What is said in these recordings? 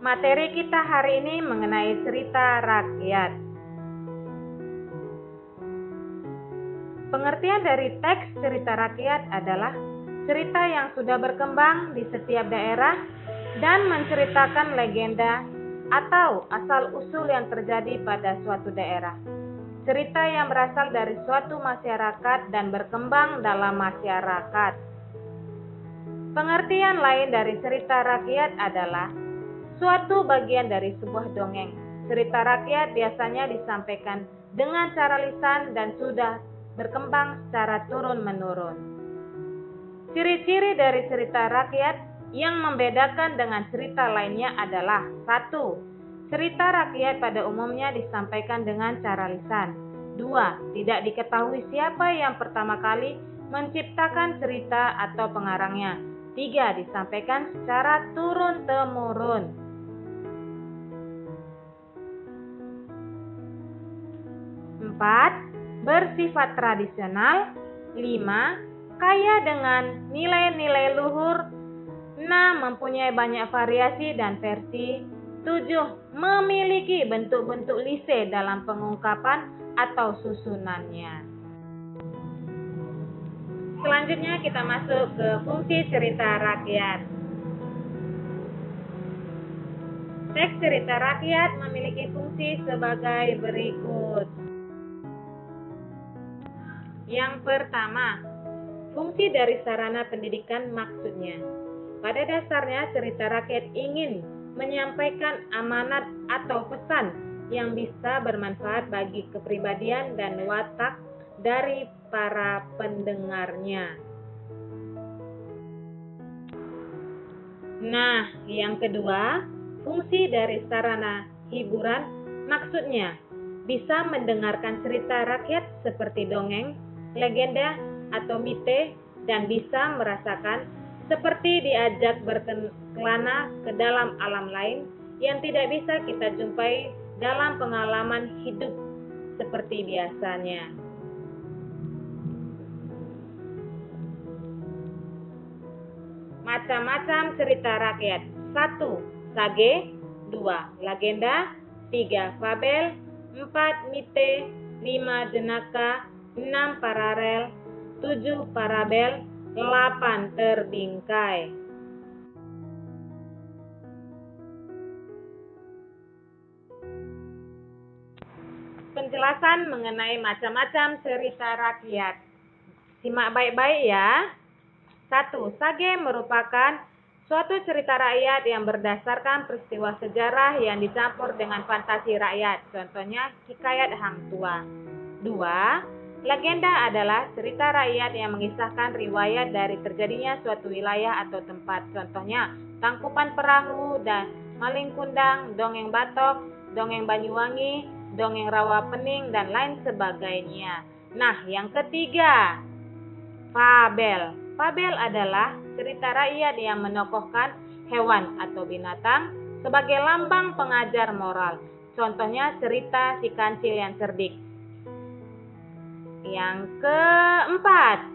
Materi kita hari ini mengenai cerita rakyat. Pengertian dari teks cerita rakyat adalah cerita yang sudah berkembang di setiap daerah dan menceritakan legenda atau asal-usul yang terjadi pada suatu daerah. Cerita yang berasal dari suatu masyarakat dan berkembang dalam masyarakat. Pengertian lain dari cerita rakyat adalah suatu bagian dari sebuah dongeng. Cerita rakyat biasanya disampaikan dengan cara lisan dan sudah berkembang secara turun-menurun. Ciri-ciri dari cerita rakyat yang membedakan dengan cerita lainnya adalah 1. Cerita rakyat pada umumnya disampaikan dengan cara lisan. 2. Tidak diketahui siapa yang pertama kali menciptakan cerita atau pengarangnya. 3. Disampaikan secara turun-temurun. 4. Bersifat tradisional. 5. Kaya dengan nilai-nilai luhur. 6. Mempunyai banyak variasi dan versi. 7. Memiliki bentuk-bentuk lise dalam pengungkapan atau susunannya. Selanjutnya kita masuk ke fungsi cerita rakyat. Teks cerita rakyat memiliki fungsi sebagai berikut. Yang pertama, fungsi dari sarana pendidikan maksudnya. Pada dasarnya cerita rakyat ingin menyampaikan amanat atau pesan yang bisa bermanfaat bagi kepribadian dan watak dari para pendengarnya. Nah, yang kedua, fungsi dari sarana hiburan maksudnya bisa mendengarkan cerita rakyat seperti dongeng, legenda, atau mite, dan bisa merasakan seperti diajak berkelana ke dalam alam lain yang tidak bisa kita jumpai dalam pengalaman hidup seperti biasanya. Macam-macam cerita rakyat. 1. Sage. 2. Legenda. 3. Fabel. 4. Mite. 5. Jenaka. 6. Paralel. 7. Parabel. 8. Terbingkai. Penjelasan mengenai macam-macam cerita rakyat. Simak baik-baik ya. 1. Sage merupakan suatu cerita rakyat yang berdasarkan peristiwa sejarah yang dicampur dengan fantasi rakyat. Contohnya hikayat Hang Tua. 2. Legenda adalah cerita rakyat yang mengisahkan riwayat dari terjadinya suatu wilayah atau tempat. Contohnya Tangkupan Perahu dan Maling Kundang, Dongeng Batok, Dongeng Banyuwangi, Dongeng Rawa Pening, dan lain sebagainya. Nah, yang ketiga, fabel. Fabel adalah cerita rakyat yang menokohkan hewan atau binatang sebagai lambang pengajar moral. Contohnya cerita Si Kancil yang Cerdik. Yang keempat,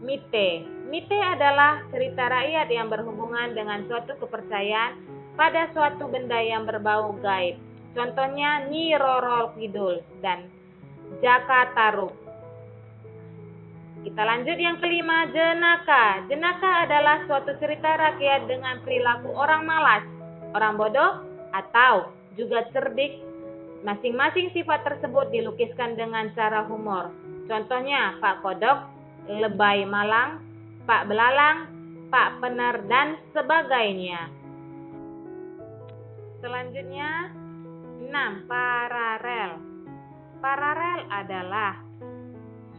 mite. Mite adalah cerita rakyat yang berhubungan dengan suatu kepercayaan pada suatu benda yang berbau gaib. Contohnya Nyi Roro Kidul dan Jaka Tarub. Kita lanjut yang kelima, jenaka. Jenaka adalah suatu cerita rakyat dengan perilaku orang malas, orang bodoh, atau juga cerdik. Masing-masing sifat tersebut dilukiskan dengan cara humor. Contohnya Pak Kodok, Lebay Malang, Pak Belalang, Pak Pener, dan sebagainya. Selanjutnya, 6. Paralel. Paralel adalah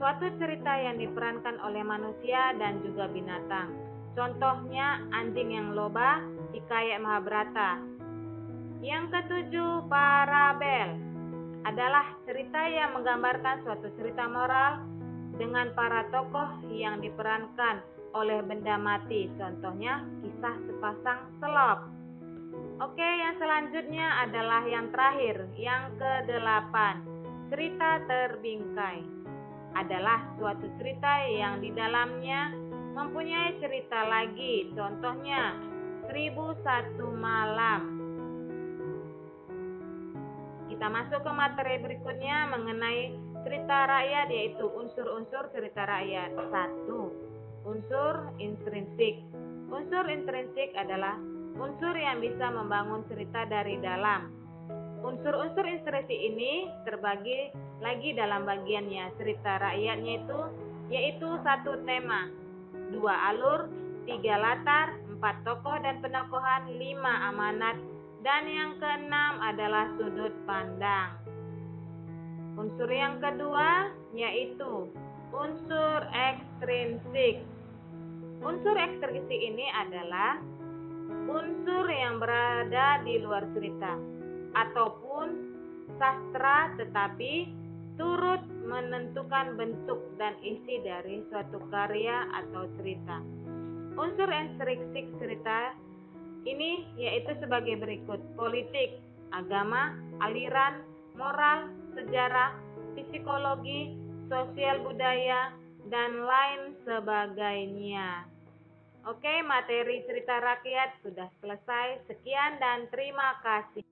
suatu cerita yang diperankan oleh manusia dan juga binatang. Contohnya Anjing yang Loba, hikayat Mahabharata. Yang ketujuh, parabel adalah cerita yang menggambarkan suatu cerita moral dengan para tokoh yang diperankan oleh benda mati. Contohnya kisah sepasang selop. Oke, yang selanjutnya adalah yang terakhir, yang ke-8. Cerita terbingkai adalah suatu cerita yang di dalamnya mempunyai cerita lagi. Contohnya 1001 Malam. Kita masuk ke materi berikutnya mengenai cerita rakyat, yaitu unsur-unsur cerita rakyat. 1. Unsur intrinsik. Unsur intrinsik adalah unsur yang bisa membangun cerita dari dalam. Unsur-unsur intrinsik ini terbagi lagi dalam bagiannya. Cerita rakyatnya yaitu 1 tema, 2 alur, 3 latar, 4 tokoh dan penokohan, 5 amanat, dan yang keenam adalah sudut pandang. Unsur yang kedua yaitu unsur ekstrinsik. Unsur ekstrinsik ini adalah unsur yang berada di luar cerita ataupun sastra tetapi turut menentukan bentuk dan isi dari suatu karya atau cerita. Unsur ekstrinsik cerita ini yaitu sebagai berikut: politik, agama, aliran, moral, sejarah, psikologi, sosial budaya, dan lain sebagainya. Oke, materi cerita rakyat sudah selesai. Sekian dan terima kasih.